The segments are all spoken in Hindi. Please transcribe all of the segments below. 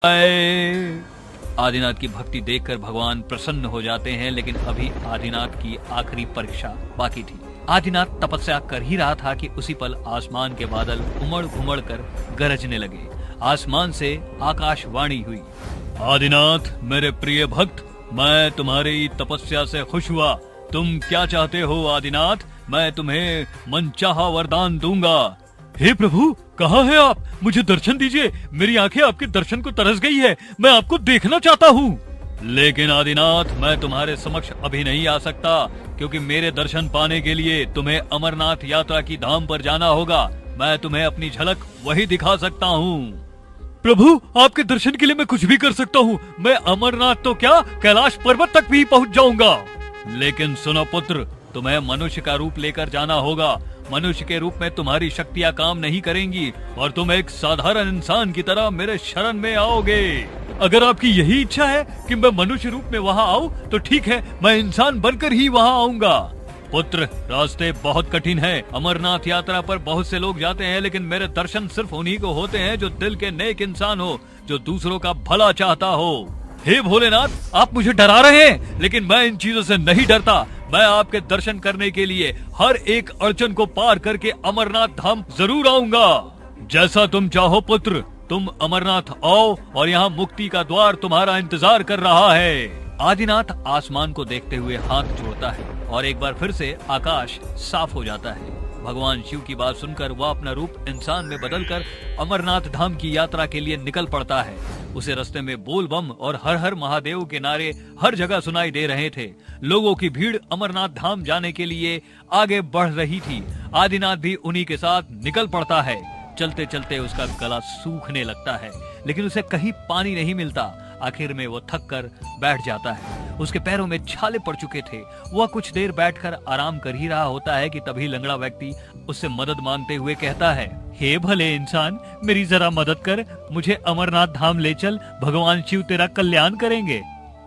आदिनाथ की भक्ति देखकर भगवान प्रसन्न हो जाते हैं, लेकिन अभी आदिनाथ की आखिरी परीक्षा बाकी थी। आदिनाथ तपस्या कर ही रहा था कि उसी पल आसमान के बादल उमड़ घुमड़ कर गरजने लगे। आसमान से आकाशवाणी हुई, आदिनाथ मेरे प्रिय भक्त, मैं तुम्हारी तपस्या से खुश हुआ। तुम क्या चाहते हो आदिनाथ? मैं तुम्हें मनचाहा वरदान दूंगा। हे प्रभु, कहाँ है आप? मुझे दर्शन दीजिए। मेरी आंखें आपके दर्शन को तरस गई है। मैं आपको देखना चाहता हूँ। लेकिन आदिनाथ, मैं तुम्हारे समक्ष अभी नहीं आ सकता, क्योंकि मेरे दर्शन पाने के लिए तुम्हें अमरनाथ यात्रा की धाम पर जाना होगा। मैं तुम्हें अपनी झलक वही दिखा सकता हूँ। प्रभु, आपके दर्शन के लिए मैं कुछ भी कर सकता हूँ। मैं अमरनाथ तो क्या, कैलाश पर्वत तक भी पहुँच जाऊंगा। लेकिन सुनो पुत्र, तुम्हें मनुष्य का रूप लेकर जाना होगा। मनुष्य के रूप में तुम्हारी शक्तियां काम नहीं करेंगी और तुम एक साधारण इंसान की तरह मेरे शरण में आओगे। अगर आपकी यही इच्छा है कि मैं मनुष्य रूप में वहां आऊं, तो ठीक है, मैं इंसान बनकर ही वहां आऊंगा। पुत्र, रास्ते बहुत कठिन है। अमरनाथ यात्रा पर बहुत से लोग जाते हैं, लेकिन मेरे दर्शन सिर्फ उन्हीं को होते हैं जो दिल के नेक इंसान हो, जो दूसरों का भला चाहता हो। हे भोलेनाथ, आप मुझे डरा रहे हैं, लेकिन मैं इन चीजों से नहीं डरता। मैं आपके दर्शन करने के लिए हर एक अड़चन को पार करके अमरनाथ धाम जरूर आऊंगा। जैसा तुम चाहो पुत्र, तुम अमरनाथ आओ और यहाँ मुक्ति का द्वार तुम्हारा इंतजार कर रहा है। आदिनाथ आसमान को देखते हुए हाथ जोड़ता है और एक बार फिर से आकाश साफ हो जाता है। भगवान शिव की बात सुनकर वह अपना रूप इंसान में बदलकर अमरनाथ धाम की यात्रा के लिए निकल पड़ता है। उसे रास्ते में बोल बम और हर हर महादेव के नारे हर जगह सुनाई दे रहे थे। लोगों की भीड़ अमरनाथ धाम जाने के लिए आगे बढ़ रही थी। आदिनाथ भी उन्हीं के साथ निकल पड़ता है। चलते चलते उसका गला सूखने लगता है, लेकिन उसे कहीं पानी नहीं मिलता। आखिर में वो थक कर बैठ जाता है। उसके पैरों में छाले पड़ चुके थे। वह कुछ देर बैठकर आराम कर ही रहा होता है कि तभी लंगड़ा व्यक्ति उससे मदद मांगते हुए कहता है, हे भले इंसान, मेरी जरा मदद कर। मुझे अमरनाथ धाम ले चल। भगवान शिव तेरा कल्याण करेंगे।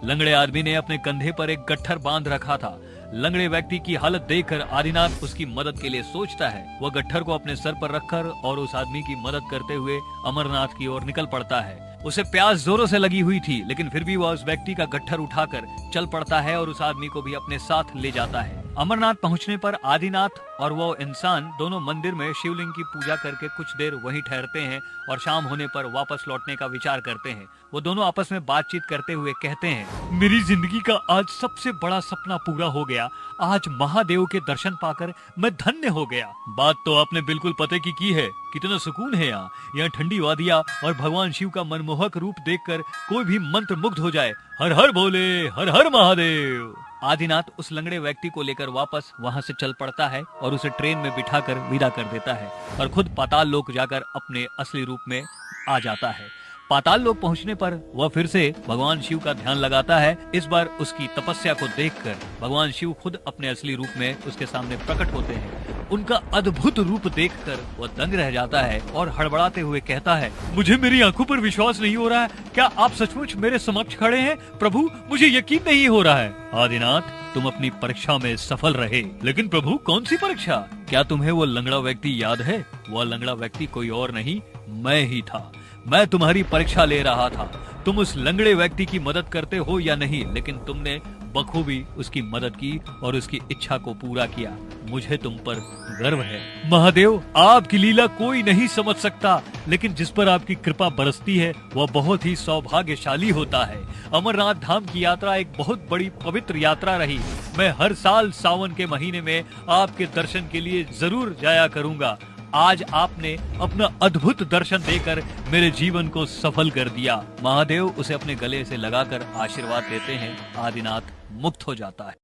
लंगड़े आदमी ने अपने कंधे पर एक गट्ठर बांध रखा था। लंगड़े व्यक्ति की हालत देखकर आदिनाथ उसकी मदद के लिए सोचता है। वह गट्ठर को अपने सर पर रखकर और उस आदमी की मदद करते हुए अमरनाथ की ओर निकल पड़ता है। उसे प्यास जोरों से लगी हुई थी, लेकिन फिर भी वह उस व्यक्ति का गट्ठर उठाकर चल पड़ता है और उस आदमी को भी अपने साथ ले जाता है। अमरनाथ पहुंचने पर आदिनाथ और वो इंसान दोनों मंदिर में शिवलिंग की पूजा करके कुछ देर वहीं ठहरते हैं और शाम होने पर वापस लौटने का विचार करते हैं। वो दोनों आपस में बातचीत करते हुए कहते हैं, मेरी जिंदगी का आज सबसे बड़ा सपना पूरा हो गया। आज महादेव के दर्शन पाकर मैं धन्य हो गया। बात तो आपने बिल्कुल पते की है। कितना सुकून है यहाँ ठंडी वादियाँ और भगवान शिव का मनमोहक रूप देखकर कोई भी मंत्र मुग्ध हो जाए। हर हर भोले, हर हर महादेव। आदिनाथ उस लंगड़े व्यक्ति को लेकर वापस वहां से चल पड़ता है और उसे ट्रेन में बिठाकर विदा कर देता है और खुद पाताल लोक जाकर अपने असली रूप में आ जाता है। पाताल लोक पहुंचने पर वह फिर से भगवान शिव का ध्यान लगाता है। इस बार उसकी तपस्या को देखकर भगवान शिव खुद अपने असली रूप में उसके सामने प्रकट होते हैं। उनका अद्भुत रूप देखकर वह दंग रह जाता है और हड़बड़ाते हुए कहता है, मुझे मेरी आंखों पर विश्वास नहीं हो रहा है। क्या आप सचमुच मेरे समक्ष खड़े हैं? प्रभु, मुझे यकीन नहीं हो रहा है। आदिनाथ, तुम अपनी परीक्षा में सफल रहे। लेकिन प्रभु, कौन सी परीक्षा? क्या तुम्हें वो लंगड़ा व्यक्ति याद है? वह लंगड़ा व्यक्ति कोई और नहीं, मैं ही था। मैं तुम्हारी परीक्षा ले रहा था। तुम उस लंगड़े व्यक्ति की मदद करते हो या नहीं, लेकिन तुमने बखूबी उसकी मदद की और उसकी इच्छा को पूरा किया। मुझे तुम पर गर्व है। महादेव, आपकी लीला कोई नहीं समझ सकता, लेकिन जिस पर आपकी कृपा बरसती है वह बहुत ही सौभाग्यशाली होता है। अमरनाथ धाम की यात्रा एक बहुत बड़ी पवित्र यात्रा रही। मैं हर साल सावन के महीने में आपके दर्शन के लिए जरूर जाया करूंगा। आज आपने अपना अद्भुत दर्शन देकर मेरे जीवन को सफल कर दिया। महादेव उसे अपने गले से लगाकर आशीर्वाद देते हैं। आदिनाथ मुक्त हो जाता है।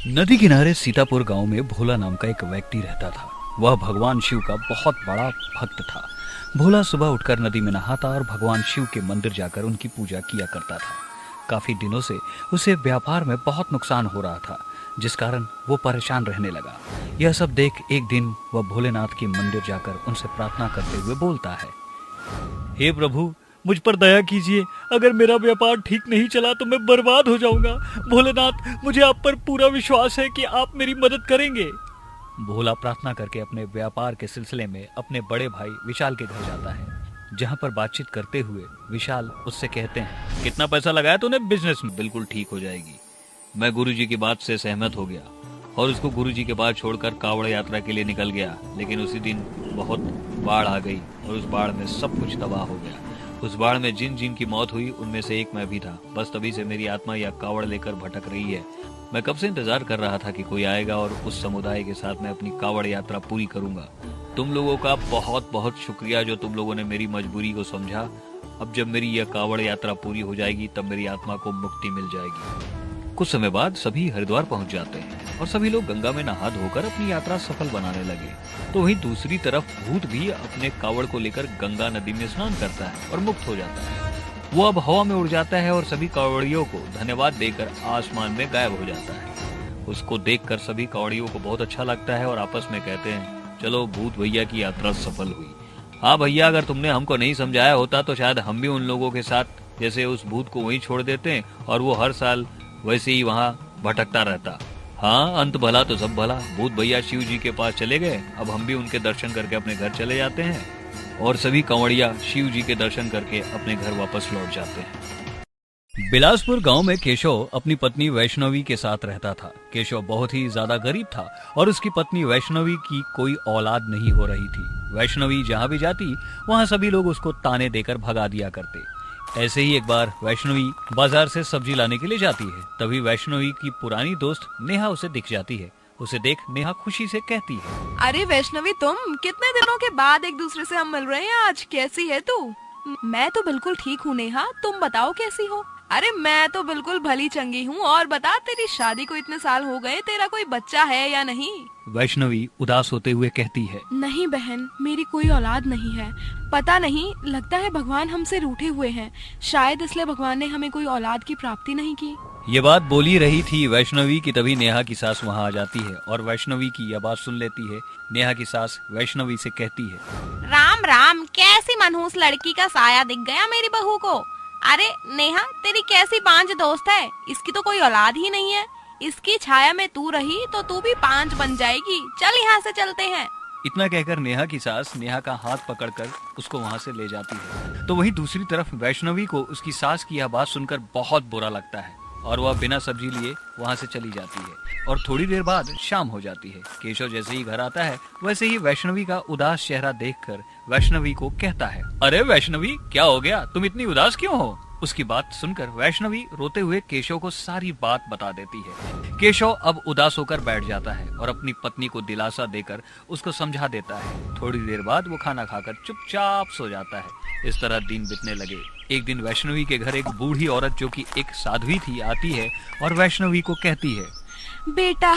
नदी किनारे सीतापुर गांव में भोला नाम का एक व्यक्ति रहता था। वह भगवान शिव का बहुत बड़ा भक्त था। भोला सुबह उठकर नदी में नहाता और भगवान शिव के मंदिर जाकर उनकी पूजा किया करता था। काफी दिनों से उसे व्यापार में बहुत नुकसान हो रहा था, जिस कारण वो परेशान रहने लगा। यह सब देख एक दिन वह भोलेनाथ के मंदिर जाकर उनसे प्रार्थना करते हुए बोलता है, हे प्रभु, मुझ पर दया कीजिए। अगर मेरा व्यापार ठीक नहीं चला तो मैं बर्बाद हो जाऊंगा। भोलेनाथ, मुझे आप पर पूरा विश्वास है कि आप मेरी मदद करेंगे। भोला प्रार्थना करके अपने व्यापार के सिलसिले में अपने बड़े भाई विशाल के घर जाता है। जहाँ पर बातचीत करते हुए विशाल उससे कहते हैं, कितना पैसा लगाया तूने बिजनेस में? बिल्कुल ठीक हो जाएगी। मैं गुरुजी की बात से सहमत हो गया और उसको गुरुजी के पास छोड़कर कावड़ यात्रा के लिए निकल गया। लेकिन उसी दिन बहुत बाढ़ आ गई और उस बाढ़ में सब कुछ तबाह हो गया। उस बाढ़ में जिन जिन की मौत हुई उनमें से एक मैं भी था। बस तभी से मेरी आत्मा यह कावड़ लेकर भटक रही है। मैं कब से इंतजार कर रहा था कि कोई आएगा और उस समुदाय के साथ मैं अपनी कावड़ यात्रा पूरी करूंगा। तुम लोगों का बहुत बहुत शुक्रिया जो तुम लोगों ने मेरी मजबूरी को समझा। अब जब मेरी यह कावड़ यात्रा पूरी हो जाएगी तब मेरी आत्मा को मुक्ति मिल जाएगी। कुछ समय बाद सभी हरिद्वार पहुंच जाते हैं और सभी लोग गंगा में नहा धोकर अपनी यात्रा सफल बनाने लगे। तो वहीं दूसरी तरफ भूत भी अपने कावड़ को लेकर गंगा नदी में स्नान करता है और मुक्त हो जाता है। वो अब हवा में उड़ जाता है और सभी कावड़ियों को धन्यवाद देकर आसमान में गायब हो जाता है। उसको देखकर सभी कावड़ियों को बहुत अच्छा लगता है और आपस में कहते हैं, चलो भूत भैया की यात्रा सफल हुई। हाँ भैया, अगर तुमने हमको नहीं समझाया होता तो शायद हम भी उन लोगों के साथ जैसे उस भूत को वहीं छोड़ देते और वो हर साल वैसे ही वहाँ भटकता रहता। हाँ, अंत भला तो सब भला। भूत भैया शिव जी के पास चले गए, अब हम भी उनके दर्शन करके अपने घर चले जाते हैं और सभी कंवड़िया शिव जी के दर्शन करके अपने घर वापस लौट जाते हैं। बिलासपुर गांव में केशव अपनी पत्नी वैष्णवी के साथ रहता था। केशव बहुत ही ज्यादा गरीब था और उसकी पत्नी वैष्णवी की कोई औलाद नहीं हो रही थी। वैष्णवी जहाँ भी जाती वहाँ सभी लोग उसको ताने देकर भगा दिया करते। ऐसे ही एक बार वैष्णवी बाजार से सब्जी लाने के लिए जाती है। तभी वैष्णवी की पुरानी दोस्त नेहा उसे दिख जाती है। उसे देख नेहा खुशी से कहती है, अरे वैष्णवी, तुम कितने दिनों के बाद एक दूसरे से हम मिल रहे हैं आज। कैसी है तू? मैं तो बिल्कुल ठीक हूँ नेहा, तुम बताओ कैसी हो? अरे मैं तो बिल्कुल भली चंगी हूँ। और बता, तेरी शादी को इतने साल हो गए, तेरा कोई बच्चा है या नहीं? वैष्णवी उदास होते हुए कहती है, नहीं बहन, मेरी कोई औलाद नहीं है। पता नहीं, लगता है भगवान हमसे रूठे हुए हैं। शायद इसलिए भगवान ने हमें कोई औलाद की प्राप्ति नहीं की। ये बात बोली रही थी वैष्णवी की तभी नेहा की सास वहाँ आ जाती है और वैष्णवी की यह बात सुन लेती है। नेहा की सास वैष्णवी से कहती है, राम राम, कैसी मनहूस लड़की का साया दिख गया मेरी बहू को। अरे नेहा, तेरी कैसी पांच दोस्त है, इसकी तो कोई औलाद ही नहीं है। इसकी छाया में तू रही तो तू भी पांच बन जाएगी। चल यहाँ से चलते हैं। इतना कहकर नेहा की सास नेहा का हाथ पकड़कर उसको वहाँ से ले जाती है। तो वहीं दूसरी तरफ वैष्णवी को उसकी सास की यह बात सुनकर बहुत बुरा लगता है और वह बिना सब्जी लिए वहाँ से चली जाती है। और थोड़ी देर बाद शाम हो जाती है। केशव जैसे ही घर आता है वैसे ही वैष्णवी का उदास चेहरा देखकर वैष्णवी को कहता है, अरे वैष्णवी, क्या हो गया? तुम इतनी उदास क्यों हो? उसकी बात सुनकर वैष्णवी रोते हुए केशव को सारी बात बता देती है। केशव अब उदास होकर बैठ जाता है और अपनी पत्नी को दिलासा देकर उसको समझा देता है। थोड़ी देर बाद वो खाना खाकर चुपचाप सो जाता है। इस तरह दिन बीतने लगे। एक दिन वैष्णवी के घर एक बूढ़ी औरत जो कि एक साध्वी थी आती है और वैष्णवी को कहती है, बेटा,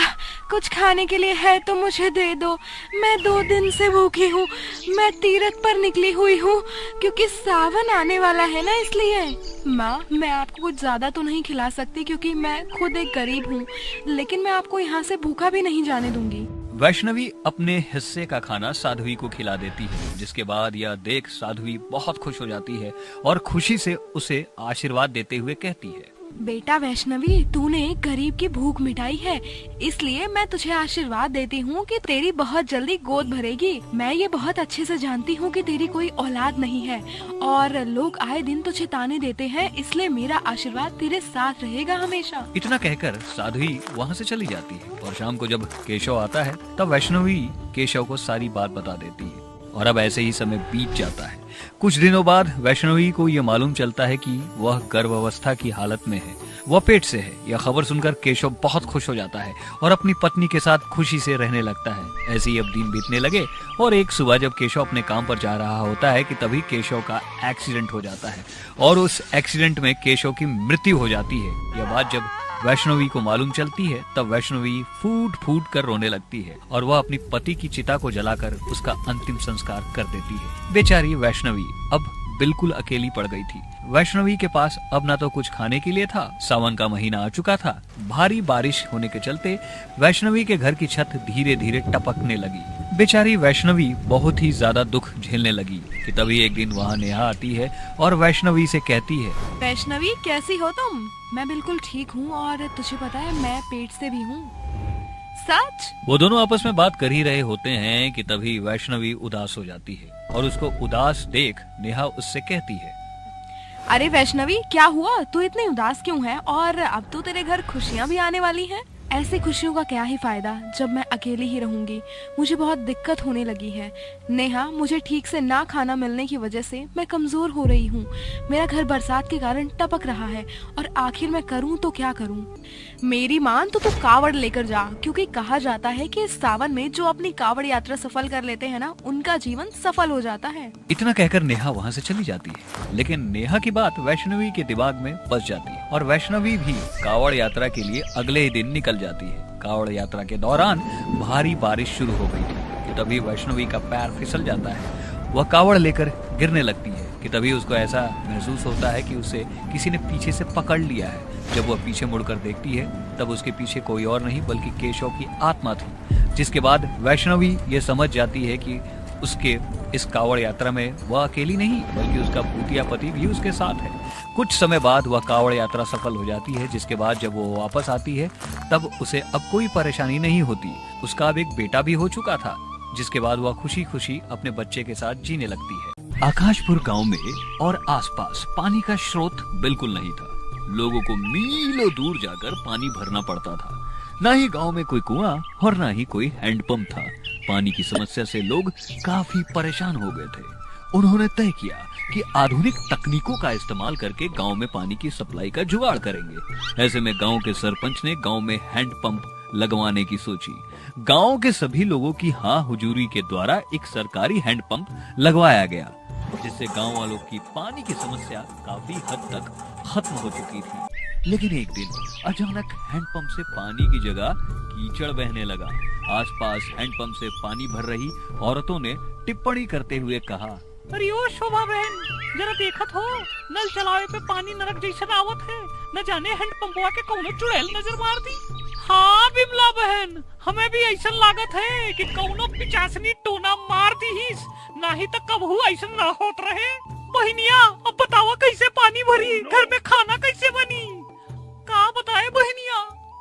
कुछ खाने के लिए है तो मुझे दे दो। मैं 2 दिन से भूखी हूँ। मैं तीरथ पर निकली हुई हूँ क्योंकि सावन आने वाला है ना, इसलिए। माँ, मैं आपको कुछ ज्यादा तो नहीं खिला सकती क्योंकि मैं खुद एक गरीब हूँ, लेकिन मैं आपको यहाँ से भूखा भी नहीं जाने दूंगी। वैष्णवी अपने हिस्से का खाना साध्वी को खिला देती है, जिसके बाद यह देख साध्वी बहुत खुश हो जाती है और खुशी से उसे आशीर्वाद देते हुए कहती है, बेटा वैष्णवी, तूने गरीब की भूख मिटाई है, इसलिए मैं तुझे आशीर्वाद देती हूँ कि तेरी बहुत जल्दी गोद भरेगी। मैं ये बहुत अच्छे से जानती हूँ कि तेरी कोई औलाद नहीं है और लोग आए दिन तुझे ताने देते हैं, इसलिए मेरा आशीर्वाद तेरे साथ रहेगा हमेशा। इतना कहकर साध्वी वहाँ से चली जाती है और शाम को जब केशव आता है तब वैष्णवी केशव को सारी बात बता देती है और अब ऐसे ही समय बीत जाता है। कुछ दिनों बाद वैष्णवी को यह मालूम चलता है कि वह गर्भावस्था की हालत में है, वह पेट से है। यह खबर सुनकर केशव बहुत खुश हो जाता है और अपनी पत्नी के साथ खुशी से रहने लगता है। ऐसे ही अब दिन बीतने लगे और एक सुबह जब केशव अपने काम पर जा रहा होता है कि तभी केशव का एक्सीडेंट हो जाता है और उस एक्सीडेंट में केशव की मृत्यु हो जाती है। यह बात जब वैष्णवी को मालूम चलती है तब वैष्णवी फूट फूट कर रोने लगती है और वह अपनी पति की चिता को जलाकर उसका अंतिम संस्कार कर देती है। बेचारी वैष्णवी अब बिल्कुल अकेली पड़ गई थी। वैष्णवी के पास अब ना तो कुछ खाने के लिए था, सावन का महीना आ चुका था। भारी बारिश होने के चलते वैष्णवी के घर की छत धीरे धीरे टपकने लगी। बेचारी वैष्णवी बहुत ही ज्यादा दुख झेलने लगी कि तभी एक दिन वहाँ नेहा आती है और वैष्णवी से कहती है, वैष्णवी, कैसी हो तुम? मैं बिल्कुल ठीक हूँ और तुझे पता है मैं पेट से भी हूँ। सच? वो दोनों आपस में बात कर ही रहे होते हैं कि तभी वैष्णवी उदास हो जाती है और उसको उदास देख नेहा उससे कहती है, अरे वैष्णवी, क्या हुआ? तू इतनी उदास क्यों है? और अब तो तेरे घर खुशियाँ भी आने वाली हैं। ऐसी खुशियों का क्या ही फायदा जब मैं अकेली ही रहूंगी। मुझे बहुत दिक्कत होने लगी है नेहा। मुझे ठीक से ना खाना मिलने की वजह से मैं कमजोर हो रही हूँ। मेरा घर बरसात के कारण टपक रहा है और आखिर मैं करूँ तो क्या करूँ? मेरी मान तो तू कावड़ लेकर जा, क्योंकि कहा जाता है कि इस सावन में जो अपनी कावड़ यात्रा सफल कर लेते हैं ना, उनका जीवन सफल हो जाता है। इतना कहकर नेहा वहाँ से चली जाती है। लेकिन नेहा की बात वैष्णवी के दिमाग में बस जाती है और वैष्णवी भी कावड़ यात्रा के लिए अगले ही दिन निकल जाती है। कावड़ यात्रा के दौरान भारी बारिश शुरू हो गई थी कि तभी वैष्णवी का पैर फिसल जाता है। वह कावड़ लेकर गिरने लगती है कि तभी उसको ऐसा महसूस होता है कि उसे किसी ने पीछे से पकड़ लिया है। जब वह पीछे मुड़कर देखती है तब उसके पीछे कोई और नहीं बल्कि केशव की आत्मा थी। जिसके बाद वैष्णवी ये समझ जाती है कि उसके इस कावड़ यात्रा में वह अकेली नहीं बल्कि उसका भूतिया पति भी उसके साथ है। कुछ समय बाद वह कावड़ यात्रा सफल हो जाती है, जिसके बाद जब वो वापस आती है तब उसे अब कोई परेशानी नहीं होती। उसका अब एक बेटा भी हो चुका था, जिसके बाद वह खुशी खुशी अपने बच्चे के साथ जीने लगती है। आकाशपुर गांव में और आसपास पानी का स्रोत बिल्कुल नहीं था। लोगों को मीलों दूर जाकर पानी भरना पड़ता था। न ही गांव में कोई कुआं और न ही कोई हैंडपंप था। पानी की समस्या से लोग काफी परेशान हो गए थे। उन्होंने तय किया कि आधुनिक तकनीकों का इस्तेमाल करके गांव में पानी की सप्लाई का जुगाड़ करेंगे। ऐसे में गांव के सरपंच ने गांव में हैंडपंप लगवाने की सोची। गांव के सभी लोगों की हाँ हुजूरी के द्वारा एक सरकारी हैंडपंप लगवाया गया, जिससे गांव वालों की पानी की समस्या काफी हद तक खत्म हो चुकी थी। लेकिन एक दिन अचानक हैंडपंप से पानी की जगह कीचड़ बहने लगा। आसपास हैंडपंप से पानी भर रही औरतों ने टिप्पणी करते हुए कहा, अरे ओ शोभा बहन, जरा देखत हो, नल चलावे पे पानी नरक जैसा आवत है। न जाने हैंडपंपवा के कौनो चुड़ैल नजर मार दी। हाँ बिमला बहन, हमें भी ऐसा लागत है कि कौनो पिचासनी टोना मार दी हिस, नहीं तो कबहू ऐसा ना होत रहे। बहनिया, अब बतावा कैसे पानी भरी, घर में खाना कैसे बनी? का बताए बहनिया,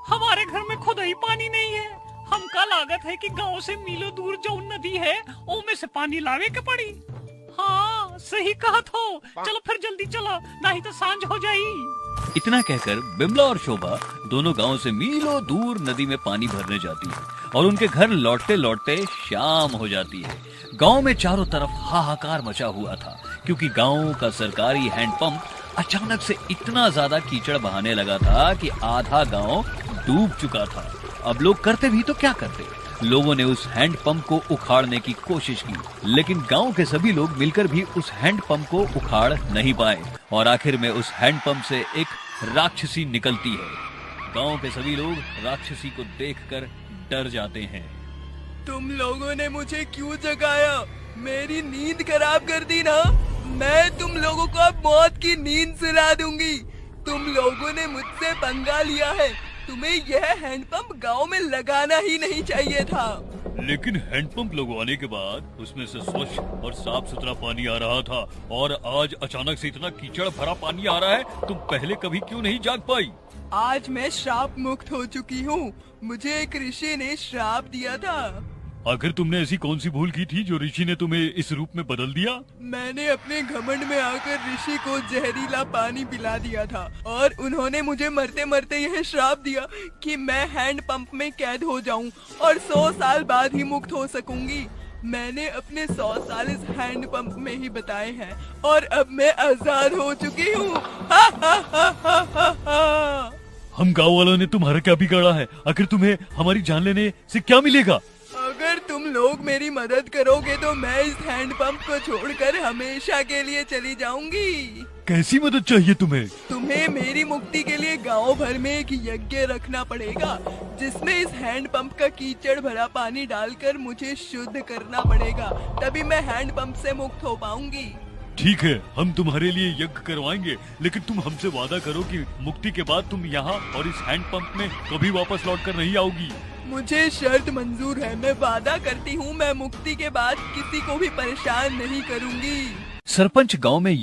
हमारे घर में खुद ही पानी नहीं है। हमका लागत है कि गांव से मीलों दूर जो नदी है ओमे से पानी लावे के पड़ी। हाँ सही कहत हो, चलो फिर जल्दी चलो, नहीं तो सांझ हो जाई। इतना कहकर बिमला और शोभा दोनों गांव से मीलों दूर नदी में पानी भरने जाती है और उनके घर लौटते लौटते शाम हो जाती है। गांव में चारों तरफ हाहाकार मचा हुआ था, क्योंकि गांव का सरकारी हैंडपंप अचानक से इतना ज्यादा कीचड़ बहाने लगा था कि आधा गांव डूब चुका था। अब लोग करते भी तो क्या करते। लोगों ने उस हैंडपंप को उखाड़ने की कोशिश की, लेकिन गांव के सभी लोग मिलकर भी उस हैंडपंप को उखाड़ नहीं पाए और आखिर में उस हैंडपंप से एक राक्षसी निकलती है। गांव के सभी लोग राक्षसी को देखकर डर जाते हैं। तुम लोगों ने मुझे क्यों जगाया? मेरी नींद खराब कर दी ना। मैं तुम लोगों को अब मौत की नींद सुला दूंगी। तुम लोगों ने मुझसे पंगा लिया है। तुम्हें यह हैंडपंप गांव में लगाना ही नहीं चाहिए था। लेकिन हैंडपंप लगवाने के बाद उसमें से स्वच्छ और साफ सुथरा पानी आ रहा था और आज अचानक से इतना कीचड़ भरा पानी आ रहा है। तुम पहले कभी क्यों नहीं जाग पाई? आज मैं श्राप मुक्त हो चुकी हूँ। मुझे एक ऋषि ने श्राप दिया था। आखिर तुमने ऐसी कौन सी भूल की थी जो ऋषि ने तुम्हें इस रूप में बदल दिया? मैंने अपने घमंड में आकर ऋषि को जहरीला पानी पिला दिया था और उन्होंने मुझे मरते मरते यह श्राप दिया कि मैं हैंडपंप में कैद हो जाऊं और 100 साल बाद ही मुक्त हो सकूंगी। मैंने अपने 100 साल इस हैंडपंप में ही बताए हैं और अब मैं आजाद हो चुकी हूँ। हम गाँव वालों ने तुम्हारा क्या बिगाड़ा है? आखिर तुम्हें हमारी जान लेने से क्या मिलेगा? अगर तुम लोग मेरी मदद करोगे तो मैं इस हैंडपंप को छोड़कर हमेशा के लिए चली जाऊंगी। कैसी मदद चाहिए तुम्हें? तुम्हें मेरी मुक्ति के लिए गांव भर में एक यज्ञ रखना पड़ेगा, जिसमें इस हैंडपंप का कीचड़ भरा पानी डालकर मुझे शुद्ध करना पड़ेगा। तभी मैं हैंडपंप से मुक्त हो पाऊंगी। ठीक है, हम तुम्हारे लिए यज्ञ करवाएंगे, लेकिन तुम हमसे वादा करो कि मुक्ति के बाद तुम यहाँ और इस हैंडपंप में कभी वापस लौट कर नहीं आओगी। मुझे शर्त मंजूर है। मैं वादा करती हूँ मैं मुक्ति के बाद किसी को भी परेशान नहीं करूँगी। सरपंच गांव में